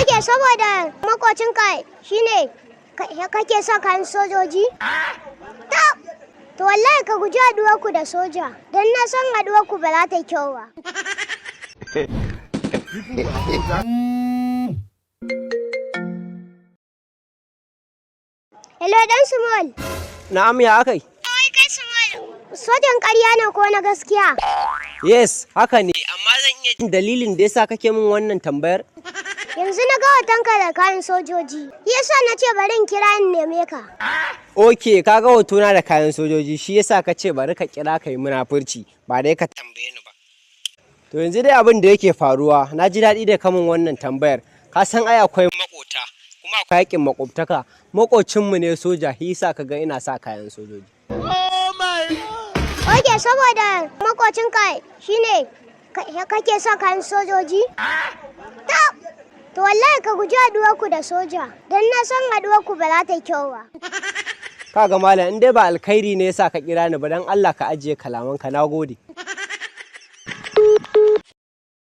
Oke, saboda makocinka shine kake sa kayan sojoji? Tab! To wallahi ka guji haɗuwarku da soja, don na san haɗuwarku ba za ta yi kyau ba. Hello, ɗan Small. Na'am, ya akai? Oi, kai Small. Sojan ƙarya ne ko na gaskiya? Yes, haka ne. Amma zan iya jin dalilin da yasa kake min wannan tambayar? Yanzu na ga hotonka da kayan sojoji. Yasa na ce bari in kira in neme ka. Ok, ka ga hotona da kayan sojoji, shi yasa ka ce bari ka kira ka yi munafurci, ba dai ka tambaye ni ba. To yanzu dai abin da yake faruwa, na ji daɗi da kamun wannan tambayar. Ka san ai akwai makota, kuma akwai yakin makwabtaka. Makocinmu ne soja, shi yasa ka ga ina sa kayan sojoji. Oke, saboda makocinka shine kake sa kayan sojoji? Tab! To wallahi ka guji haɗuwarku da soja, don na san haɗuwarku ba za ta yi kyau ba. Kaga malam, in dai ba alkhairi ne yasa ka kira ni ba, dan Allah ka ajiye kalamanka, na gode.